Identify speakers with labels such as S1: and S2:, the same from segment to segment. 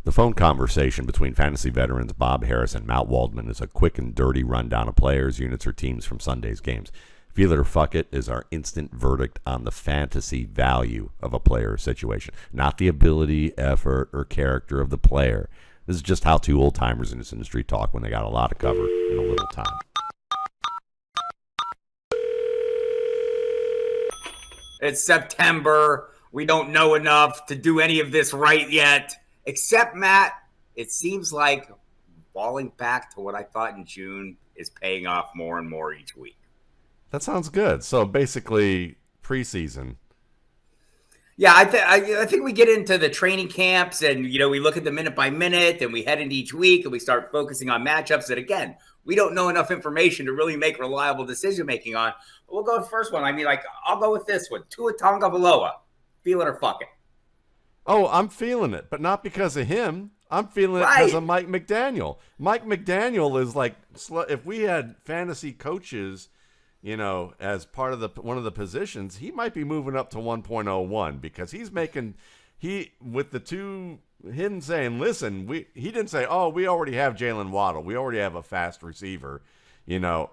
S1: The phone conversation between fantasy veterans Bob Harris and Matt Waldman is a quick and dirty rundown of players, units, or teams from Sunday's games. Feel it or fuck it is our instant verdict on the fantasy value of a player situation, not the ability, effort, or character of the player. This is just how two old-timers in this industry talk when they got a lot to cover in a little time.
S2: It's September. We don't know enough to do any of this right yet. Except, Matt, it seems like falling back to what I thought in June is paying off more and more each week.
S1: That sounds good. So basically, preseason.
S2: Yeah, I think we get into the training camps and, we look at the minute by minute and we head into each week and we start focusing on matchups that, again, we don't know enough information to really make reliable decision-making on. But we'll go with the first one. I'll go with this one. Tua Tagovailoa. Feel it or fuck it.
S1: Oh, I'm feeling it, but not because of him. I'm feeling it because of Mike McDaniel. Mike McDaniel is like, if we had fantasy coaches, as part of one of the positions, he might be moving up to 1.01 because he's making, with the two, him saying, listen, he didn't say, oh, we already have Jalen Waddle. We already have a fast receiver.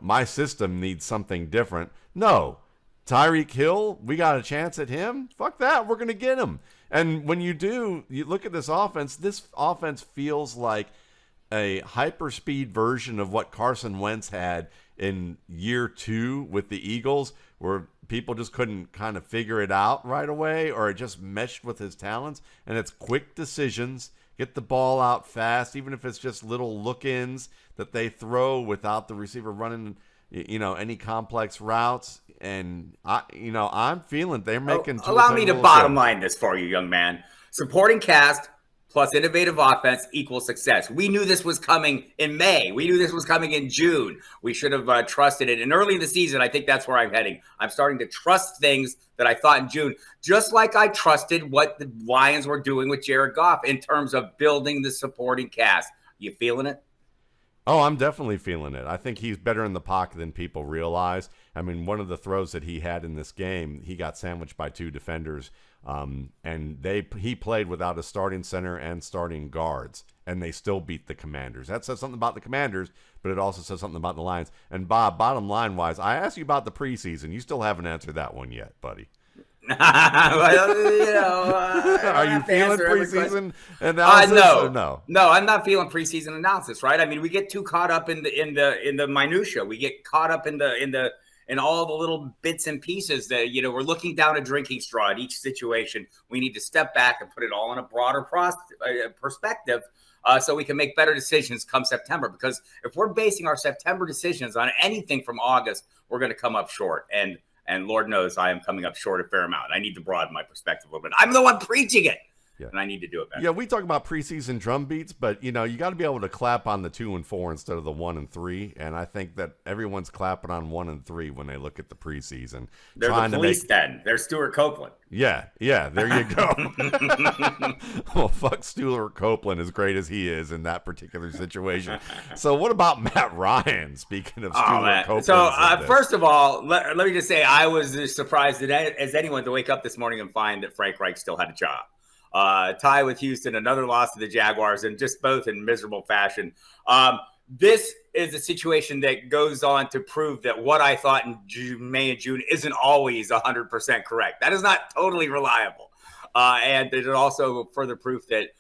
S1: My system needs something different. No. Tyreek Hill, we got a chance at him? Fuck that. We're going to get him. And when you do, you look at this offense feels like a hyperspeed version of what Carson Wentz had in year 2 with the Eagles, where people just couldn't kind of figure it out right away, or it just meshed with his talents. And it's quick decisions, get the ball out fast, even if it's just little look-ins that they throw without the receiver running any complex routes. And I'm feeling they're making.
S2: Allow me to bottom line this for you, young man. Supporting cast plus innovative offense equals success. We knew this was coming in May. We knew this was coming in June. We should have trusted it. And early in the season, I think that's where I'm heading. I'm starting to trust things that I thought in June, just like I trusted what the Lions were doing with Jared Goff in terms of building the supporting cast. You feeling it?
S1: Oh, I'm definitely feeling it. I think he's better in the pocket than people realize. I mean, one of the throws that he had in this game, he got sandwiched by 2 defenders, and he played without a starting center and starting guards, and they still beat the Commanders. That says something about the Commanders, but it also says something about the Lions. And Bob, bottom line-wise, I asked you about the preseason. You still haven't answered that one yet, buddy.
S2: Are
S1: you feeling preseason analysis? No,
S2: I'm not feeling preseason analysis. Right? I mean, we get too caught up in the minutia. We get caught up in all the little bits and pieces that we're looking down a drinking straw at each situation. We need to step back and put it all in a broader perspective, so we can make better decisions come September. Because if we're basing our September decisions on anything from August, we're going to come up short. And Lord knows I am coming up short a fair amount. I need to broaden my perspective a little bit. I'm the one preaching it, and I need to do it better.
S1: Yeah, we talk about preseason drum beats, but, you got to be able to clap on the 2 and 4 instead of the 1 and 3. And I think that everyone's clapping on 1 and 3 when they look at the preseason.
S2: They're the police then. They're Stuart Copeland.
S1: Yeah, there you go. Well, fuck Stuart Copeland, as great as he is in that particular situation. So what about Matt Ryan, speaking of Stuart Copeland?
S2: So first of all, let me just say I was as surprised as anyone to wake up this morning and find that Frank Reich still had a job. Tie with Houston, another loss to the Jaguars, and just both in miserable fashion. This is a situation that goes on to prove that what I thought in May and June isn't always 100% correct. That is not totally reliable. And it also further proof that,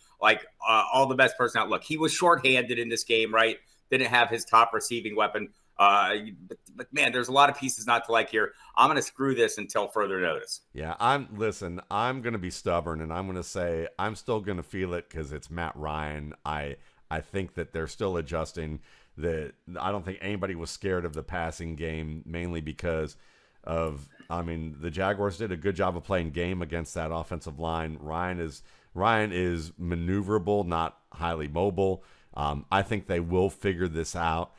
S2: all the best personnel. Look, he was shorthanded in this game, right? Didn't have his top receiving weapon. But man, there's a lot of pieces not to like here. I'm going to screw this until further notice.
S1: Yeah, I'm going to be stubborn, and I'm going to say I'm still going to feel it because it's Matt Ryan. I think that they're still adjusting. I don't think anybody was scared of the passing game, mainly because of, the Jaguars did a good job of playing game against that offensive line. Ryan is maneuverable, not highly mobile. I think they will figure this out.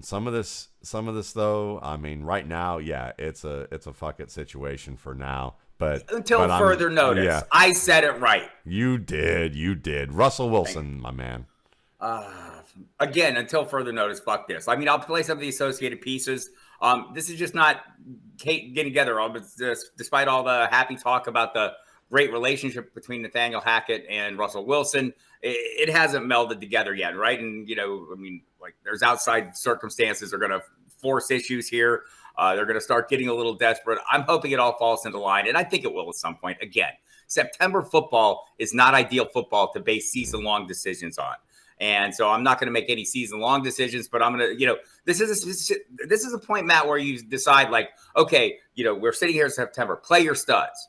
S1: Some of this though, right now, yeah, it's a fuck it situation for now. But
S2: until further notice, yeah. I said it right.
S1: You did. Russell Wilson, my man.
S2: Again, until further notice, fuck this. I'll play some of the associated pieces. This is just not getting together. Despite all the happy talk about the great relationship between Nathaniel Hackett and Russell Wilson. It hasn't melded together yet, right? And, there's outside circumstances are going to force issues here. They're going to start getting a little desperate. I'm hoping it all falls into line, and I think it will at some point. Again, September football is not ideal football to base season-long decisions on. And so I'm not going to make any season-long decisions, but I'm going to, this is a point, Matt, where you decide okay, we're sitting here in September, play your studs.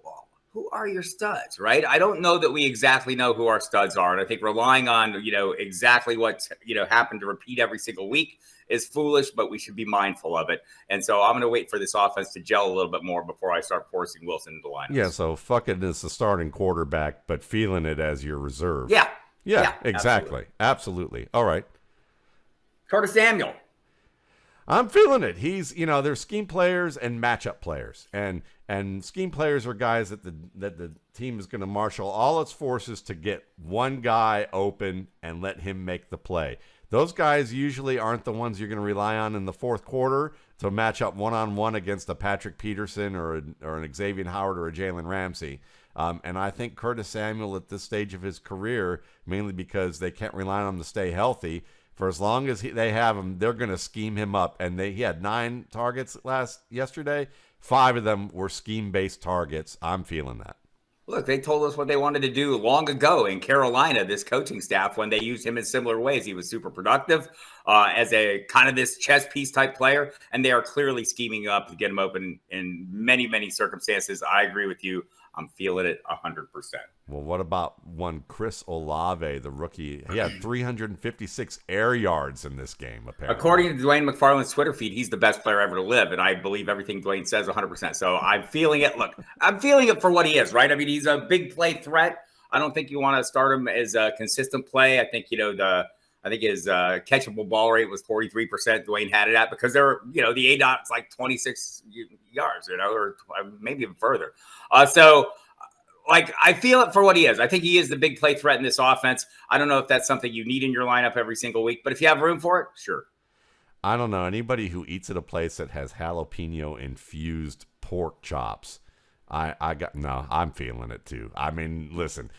S2: Well, who are your studs, right? I don't know that we exactly know who our studs are. And I think relying on, exactly what, happened to repeat every single week is foolish, but we should be mindful of it. And so I'm going to wait for this offense to gel a little bit more before I start forcing Wilson into the lineup.
S1: Yeah, so fucking is the starting quarterback, but feeling it as your reserve.
S2: Yeah.
S1: Yeah, exactly. Absolutely. All right.
S2: Curtis Samuel.
S1: I'm feeling it. He's, there's scheme players and matchup players. And scheme players are guys that the team is going to marshal all its forces to get one guy open and let him make the play. Those guys usually aren't the ones you're going to rely on in the fourth quarter to match up one-on-one against a Patrick Peterson or an Xavier Howard or a Jalen Ramsey. And I think Curtis Samuel at this stage of his career, mainly because they can't rely on him to stay healthy, for as long as they have him, they're going to scheme him up. And he had 9 targets yesterday. 5 of them were scheme-based targets. I'm feeling that.
S2: Look, they told us what they wanted to do long ago in Carolina, this coaching staff, when they used him in similar ways. He was super productive as a kind of this chess piece type player, and they are clearly scheming up to get him open in many, many circumstances. I agree with you. I'm feeling it 100%.
S1: Well, what about one Chris Olave, the rookie? He had 356 air yards in this game, apparently.
S2: According to Dwayne McFarland's Twitter feed, he's the best player ever to live, and I believe everything Dwayne says 100%. So I'm feeling it. Look, I'm feeling it for what he is, right? I mean, he's a big play threat. I don't think you want to start him as a consistent play. I think, his catchable ball rate was 43%. Dwayne had it at because they're, the ADOT's like 26 yards, or maybe even further. I feel it for what he is. I think he is the big play threat in this offense. I don't know if that's something you need in your lineup every single week, but if you have room for it, sure.
S1: I don't know. Anybody who eats at a place that has jalapeno infused pork chops, I'm feeling it too. I mean, listen,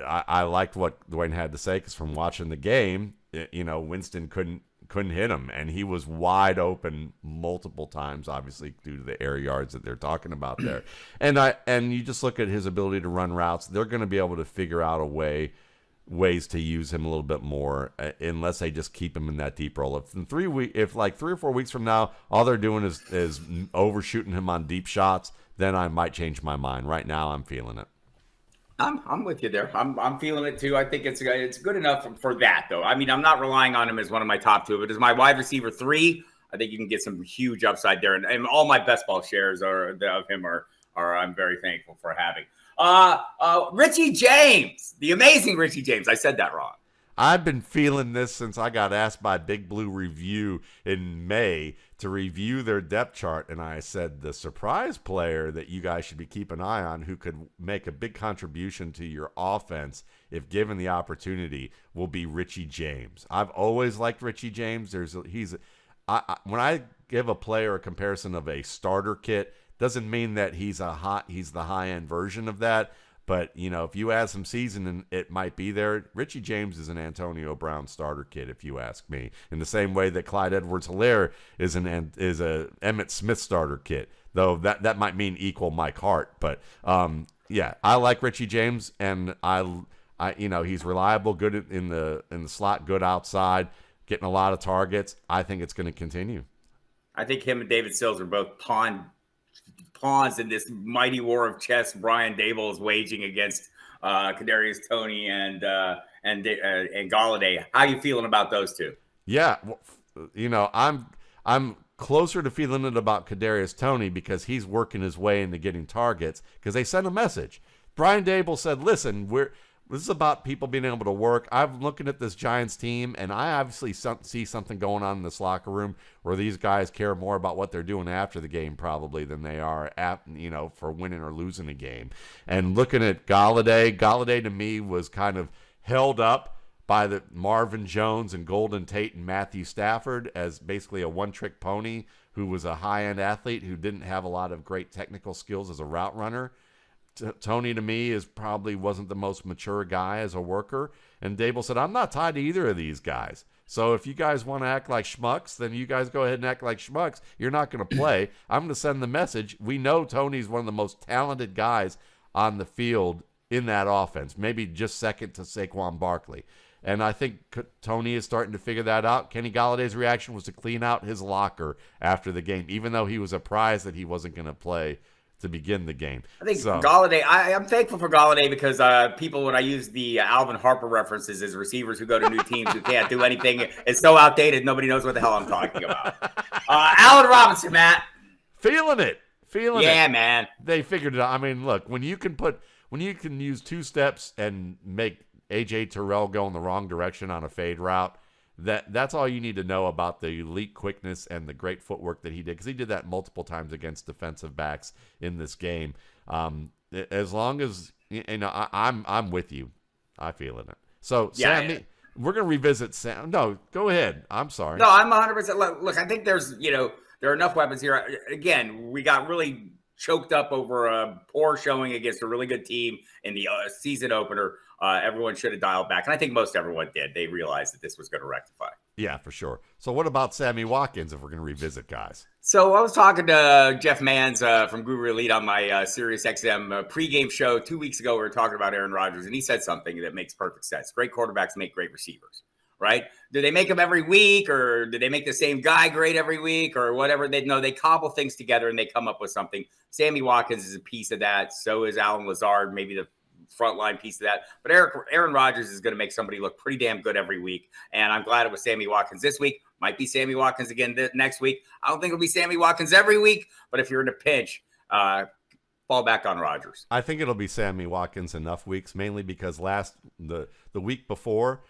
S1: I liked what Dwayne had to say because from watching the game, Winston couldn't hit him, and he was wide open multiple times, obviously due to the air yards that they're talking about there. And you just look at his ability to run routes; they're going to be able to figure out ways to use him a little bit more, unless they just keep him in that deep role. If like 3 or 4 weeks from now, all they're doing is overshooting him on deep shots, then I might change my mind. Right now, I'm feeling it.
S2: I'm with you there. I'm feeling it too. I think it's good enough for that, though. I mean, I'm not relying on him as one of my top 2, but as my wide receiver 3, I think you can get some huge upside there. And all my best ball shares of him are I'm very thankful for having. Richie James, the amazing Richie James. I said that wrong.
S1: I've been feeling this since I got asked by Big Blue Review in May to review their depth chart, and I said the surprise player that you guys should be keeping an eye on who could make a big contribution to your offense if given the opportunity will be Richie James. I've always liked Richie James. When I give a player a comparison of a starter kit, doesn't mean that he's the high-end version of that. But, if you add some seasoning, it might be there. Richie James is an Antonio Brown starter kid, if you ask me. In the same way that Clyde Edwards-Helaire is a Emmitt Smith starter kit, though that might mean equal Mike Hart. But, I like Richie James, and he's reliable, good in the slot, good outside, getting a lot of targets. I think it's going to continue.
S2: I think him and David Sills are both pawns in this mighty war of chess Brian Daboll is waging against Kadarius, Toney, and Golladay. How are you feeling about those two?
S1: Yeah, I'm closer to feeling it about Kadarius Toney because he's working his way into getting targets because they sent a message. Brian Daboll said, "Listen, this is about people being able to work. I'm looking at this Giants team, and I obviously see something going on in this locker room where these guys care more about what they're doing after the game probably than they are for winning or losing a game." And looking at Golladay to me was kind of held up by the Marvin Jones and Golden Tate and Matthew Stafford as basically a one-trick pony who was a high-end athlete who didn't have a lot of great technical skills as a route runner. Toney to me probably wasn't the most mature guy as a worker. And Daboll said, I'm not tied to either of these guys. So if you guys want to act like schmucks, then you guys go ahead and act like schmucks. You're not going to play. I'm going to send the message. We know Toney's one of the most talented guys on the field in that offense, maybe just second to Saquon Barkley. And I think Toney is starting to figure that out. Kenny Galladay's reaction was to clean out his locker after the game, even though he was apprised that he wasn't going to play to begin the game.
S2: I think Golladay, I'm thankful for Golladay because people, when I use the Alvin Harper references as receivers who go to new teams who can't do anything, it's so outdated, nobody knows what the hell I'm talking about. Allen Robinson, Matt.
S1: Feeling it.
S2: Yeah, man.
S1: They figured it out. I mean, look, when you can use two steps and make A.J. Terrell go in the wrong direction on a fade route, that's all you need to know about the elite quickness and the great footwork that he did, because he did that multiple times against defensive backs in this game. As long as I'm with you, I feel in it. So yeah, Sammy, we're gonna revisit Sam. No, go ahead. I'm sorry.
S2: No, I'm 100%. Look, I think there are enough weapons here. Again, we got really choked up over a poor showing against a really good team in the season opener. Everyone should have dialed back. And I think most everyone did. They realized that this was going to rectify.
S1: Yeah, for sure. So what about Sammy Watkins if we're going to revisit guys?
S2: So I was talking to Jeff Manns from Guru Elite on my SiriusXM pregame show 2 weeks ago. We were talking about Aaron Rodgers, and he said something that makes perfect sense. Great quarterbacks make great receivers, right? Do they make them every week, or do they make the same guy great every week, or whatever? They cobble things together and they come up with something. Sammy Watkins is a piece of that. So is Allen Lazard, maybe the frontline piece of that. But Aaron Rodgers is going to make somebody look pretty damn good every week. And I'm glad it was Sammy Watkins this week. Might be Sammy Watkins again next week. I don't think it'll be Sammy Watkins every week. But if you're in a pinch, fall back on Rodgers.
S1: I think it'll be Sammy Watkins enough weeks, mainly because the week before,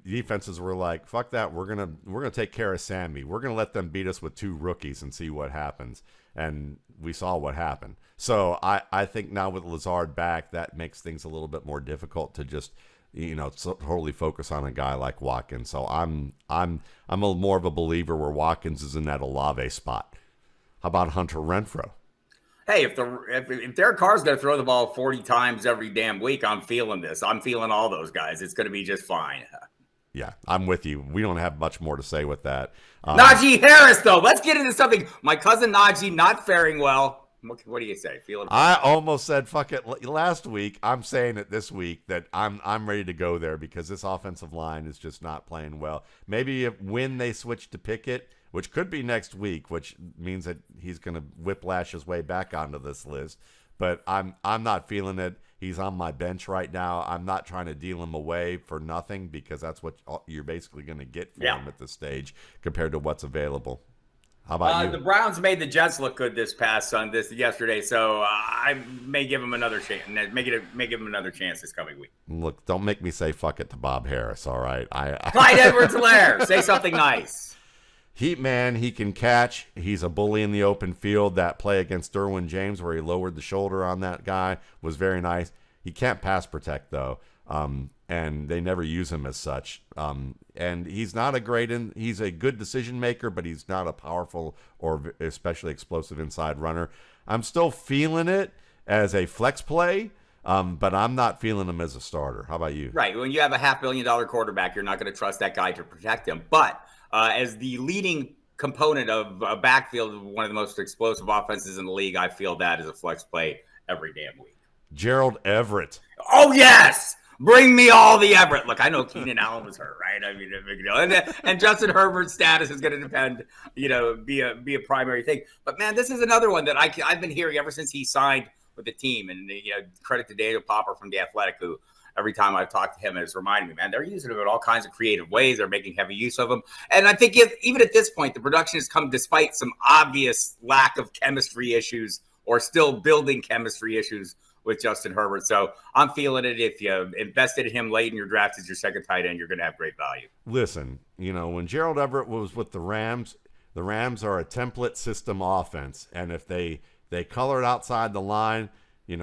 S1: defenses were like, fuck that, we're gonna take care of Sammy. We're gonna let them beat us with two rookies and see what happens. And we saw what happened. So I think now with Lazard back, that makes things a little bit more difficult to just totally focus on a guy like Watkins. So I'm more of a believer where Watkins is in that Olave spot. How about Hunter Renfrow?
S2: Hey, if Derek Carr's going to throw the ball 40 times every damn week, I'm feeling this. I'm feeling all those guys. It's going to be just fine.
S1: Yeah, I'm with you. We don't have much more to say with that.
S2: Najee Harris, though. Let's get into something. My cousin Najee not faring well. What do you say?
S1: I almost said fuck it last week. I'm saying it this week that I'm ready to go there because this offensive line is just not playing well. Maybe when they switch to Pickett, which could be next week, which means that he's going to whiplash his way back onto this list. But I'm not feeling it. He's on my bench right now. I'm not trying to deal him away for nothing because that's what you're basically going to get for him at this stage compared to what's available. How about you?
S2: The Browns made the Jets look good yesterday, so I may give him another chance. May give him another chance this coming week.
S1: Look, don't make me say fuck it to Bob Harris. All right,
S2: Clyde Edwards-Helaire, say something nice.
S1: He can catch. He's a bully in the open field. That play against Derwin James where he lowered the shoulder on that guy was very nice. He can't pass protect, though, and they never use him as such. And he's not he's a good decision maker, but he's not a powerful or especially explosive inside runner. I'm still feeling it as a flex play, but I'm not feeling him as a starter. How about you?
S2: Right. When you have a $500 million quarterback, you're not going to trust that guy to protect him. But as the leading component of a backfield of one of the most explosive offenses in the league, I feel that is a flex play every damn week.
S1: Gerald Everett.
S2: Oh, yes. Bring me all the Everett. Look, I know Keenan Allen was hurt, right? I mean, a big deal. And Justin Herbert's status is going to depend, be a primary thing. But, man, this is another one that I've been hearing ever since he signed with the team. And, credit to Daniel Popper from The Athletic, who every time I've talked to him has reminded me, man, they're using him in all kinds of creative ways. They're making heavy use of him. And I think even at this point, the production has come despite some obvious lack of chemistry issues or still building chemistry issues with Justin Herbert. So I'm feeling it. If you invested in him late in your draft as your second tight end, you're going to have great value.
S1: Listen, when Gerald Everett was with the Rams are a template system offense. And if they color it outside the line,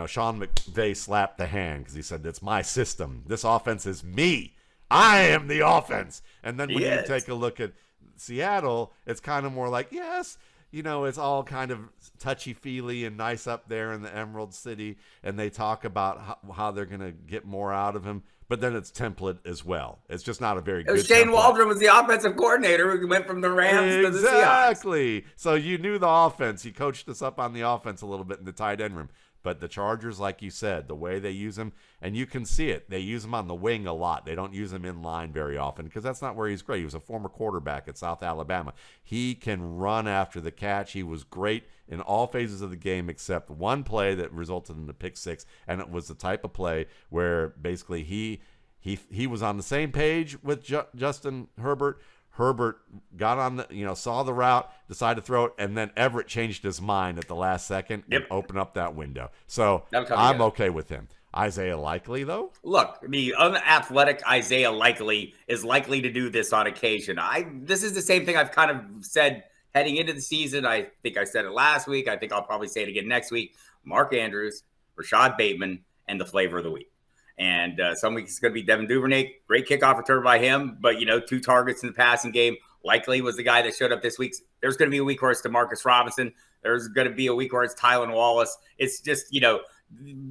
S1: Sean McVay slapped the hand because he said, it's my system. This offense is me. I am the offense. And then when you take a look at Seattle, it's kind of more like, yes, it's all kind of touchy-feely and nice up there in the Emerald City, and they talk about how they're going to get more out of him, but then it's template as well. It's just not a very good
S2: Shane
S1: template.
S2: Waldron was the offensive coordinator who went from the Rams to the Seahawks.
S1: Exactly. So you knew the offense. He coached us up on the offense a little bit in the tight end room. But the Chargers, like you said, the way they use him, and you can see it, they use him on the wing a lot. They don't use him in line very often because that's not where he's great. He was a former quarterback at South Alabama. He can run after the catch. He was great in all phases of the game except one play that resulted in the pick six, and it was the type of play where basically he was on the same page with Justin Herbert. Herbert got on saw the route, decided to throw it, and then Everett changed his mind at the last second and opened up that window. So I'm okay with him. Isaiah Likely, though?
S2: Look, the unathletic Isaiah Likely is likely to do this on occasion. This is the same thing I've kind of said heading into the season. I think I said it last week. I think I'll probably say it again next week. Mark Andrews, Rashad Bateman, and the flavor of the week. And some weeks it's going to be Devin Duvernay. Great kickoff return by him. But, 2 targets in the passing game. Likely was the guy that showed up this week. There's going to be a week where it's DeMarcus Robinson. There's going to be a week where it's Tylan Wallace. It's just,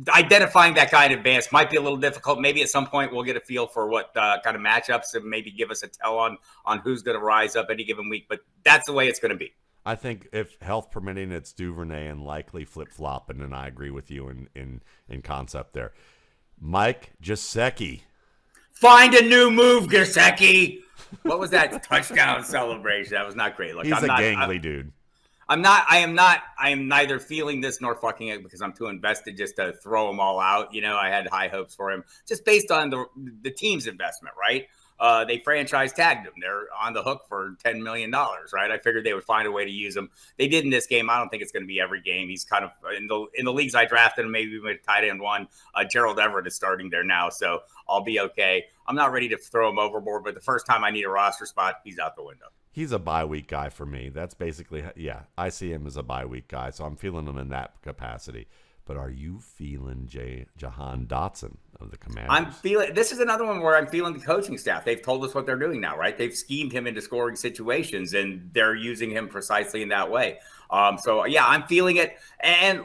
S2: identifying that guy in advance might be a little difficult. Maybe at some point we'll get a feel for what kind of matchups and maybe give us a tell on who's going to rise up any given week. But that's the way it's going to be.
S1: I think if health permitting, it's Duvernay and Likely flip-flopping, and I agree with you in concept there. Mike Gesicki.
S2: Find a new move, Gesicki. What was that touchdown celebration? That was not great. Look,
S1: he's a gangly dude.
S2: I am neither feeling this nor fucking it because I'm too invested just to throw them all out. I had high hopes for him just based on the team's investment, right? They franchise tagged him. They're on the hook for $10 million, right? I figured they would find a way to use him. They did in this game. I don't think it's going to be every game. He's kind of in the leagues I drafted him, maybe with tight end one. Gerald Everett is starting there now, so I'll be okay. I'm not ready to throw him overboard, but the first time I need a roster spot, he's out the window.
S1: He's a bye week guy for me. That's basically, I see him as a bye week guy, so I'm feeling him in that capacity. But are you feeling Jahan Dotson of the Commanders?
S2: This is another one where I'm feeling the coaching staff. They've told us what they're doing now, right? They've schemed him into scoring situations, and they're using him precisely in that way. I'm feeling it. And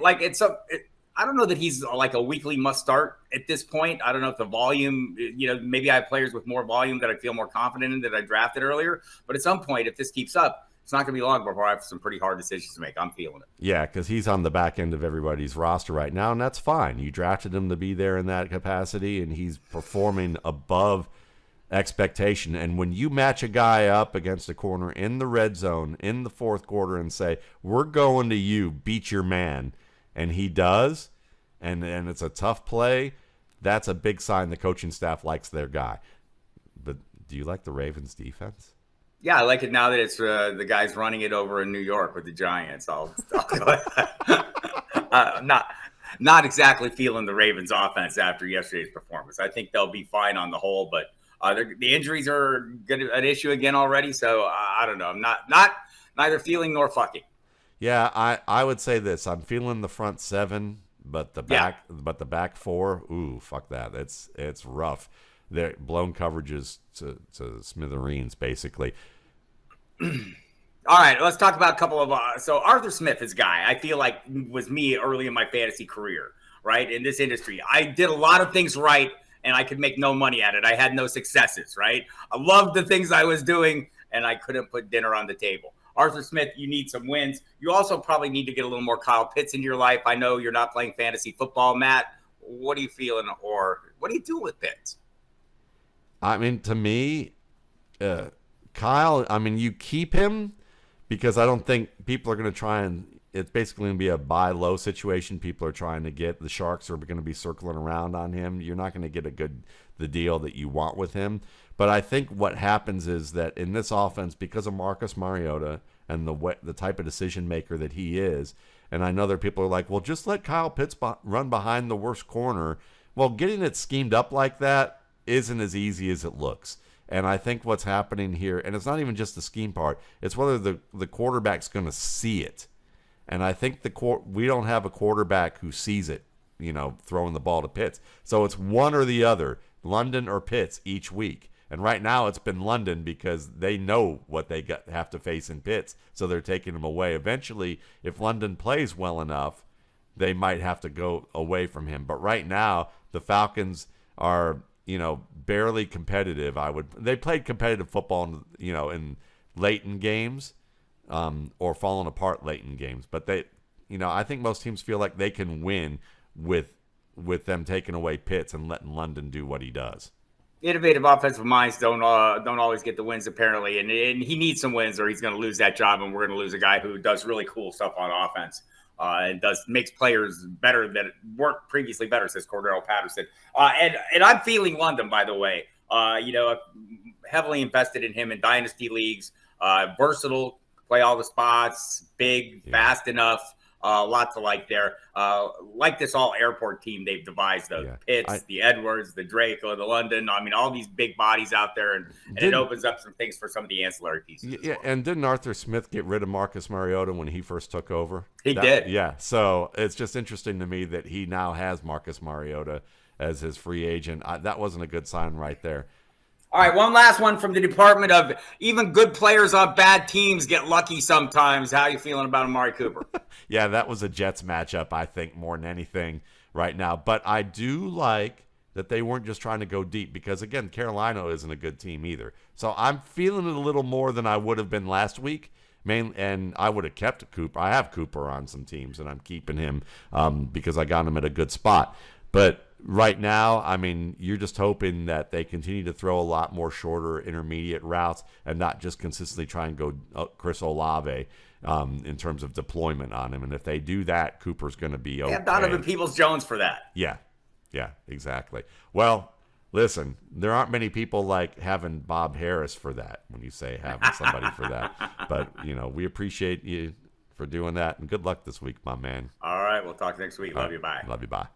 S2: I don't know that he's like a weekly must start at this point. I don't know if the volume, maybe I have players with more volume that I feel more confident in that I drafted earlier. But at some point, if this keeps up, it's not going to be long before I have some pretty hard decisions to make. I'm feeling it.
S1: Yeah, because he's on the back end of everybody's roster right now, and that's fine. You drafted him to be there in that capacity, and he's performing above expectation. And when you match a guy up against a corner in the red zone in the fourth quarter and say, we're going to you, beat your man, and he does, and it's a tough play, that's a big sign the coaching staff likes their guy. But do you like the Ravens' defense?
S2: Yeah, I like it now that it's the guys running it over in New York with the Giants. I'll not exactly feeling the Ravens' offense after yesterday's performance. I think they'll be fine on the whole, but the injuries are an issue again already. So I don't know. I'm not neither feeling nor fucking.
S1: Yeah, I would say this. I'm feeling the front seven, but the back four. Ooh, fuck that. It's rough. They're blown coverages to smithereens, basically.
S2: All right, let's talk about a couple of so Arthur Smith is a guy I feel like was me early in my fantasy career, right? In this industry, I did a lot of things right, and I could make no money at it. I had no successes, right? I loved the things I was doing, and I couldn't put dinner on the table. Arthur Smith, you need some wins. You also probably need to get a little more Kyle Pitts into your life. I know you're not playing fantasy football, Matt. What are you feeling, or what are you doing with Pitts?
S1: I mean, to me, Kyle, you keep him because I don't think people are going to try and it's basically going to be a buy low situation. People are trying to get the Sharks are going to be circling around on him. You're not going to get the deal that you want with him. But I think what happens is that in this offense, because of Marcus Mariota and the type of decision maker that he is, and I know that people are like, well, just let Kyle Pitts run behind the worst corner. Well, getting it schemed up like that isn't as easy as it looks. And I think what's happening here, and it's not even just the scheme part, it's whether the quarterback's going to see it. And I think we don't have a quarterback who sees it, throwing the ball to Pitts. So it's one or the other, London or Pitts each week. And right now it's been London because they know what they have to face in Pitts, so they're taking him away. Eventually, if London plays well enough, they might have to go away from him. But right now, the Falcons are, barely competitive. They played competitive football, in late in games, or falling apart late in games. But I think most teams feel like they can win with them taking away Pitts and letting London do what he does.
S2: Innovative offensive minds don't always get the wins, apparently, and he needs some wins or he's going to lose that job, and we're going to lose a guy who does really cool stuff on offense and makes players better that weren't previously better, says Cordero Patterson. And I'm feeling London, by the way. Heavily invested in him in dynasty leagues. Versatile, play all the spots, big, fast enough. Lots of like there. Like this all airport team they've devised, the Pitts, the Edwards, the Drake, the London. I mean, all these big bodies out there, and it opens up some things for some of the ancillary pieces.
S1: Yeah, and didn't Arthur Smith get rid of Marcus Mariota when he first took over?
S2: He did.
S1: Yeah, so it's just interesting to me that he now has Marcus Mariota as his free agent. That wasn't a good sign right there.
S2: All right, one last one from the department of even good players on bad teams get lucky sometimes. How are you feeling about Amari Cooper?
S1: Yeah, that was a Jets matchup, I think, more than anything right now. But I do like that they weren't just trying to go deep because, again, Carolina isn't a good team either. So I'm feeling it a little more than I would have been last week. And I would have kept Cooper. I have Cooper on some teams, and I'm keeping him because I got him at a good spot. But right now, I mean, you're just hoping that they continue to throw a lot more shorter intermediate routes and not just consistently try and go Chris Olave in terms of deployment on him. And if they do that, Cooper's going to be okay.
S2: Yeah, Donovan Peoples-Jones for that.
S1: Yeah, exactly. Well, listen, there aren't many people like having Bob Harris for that when you say having somebody for that. But, we appreciate you for doing that. And good luck this week, my man.
S2: All right, we'll talk next week. Love you. Bye.
S1: Love you. Bye.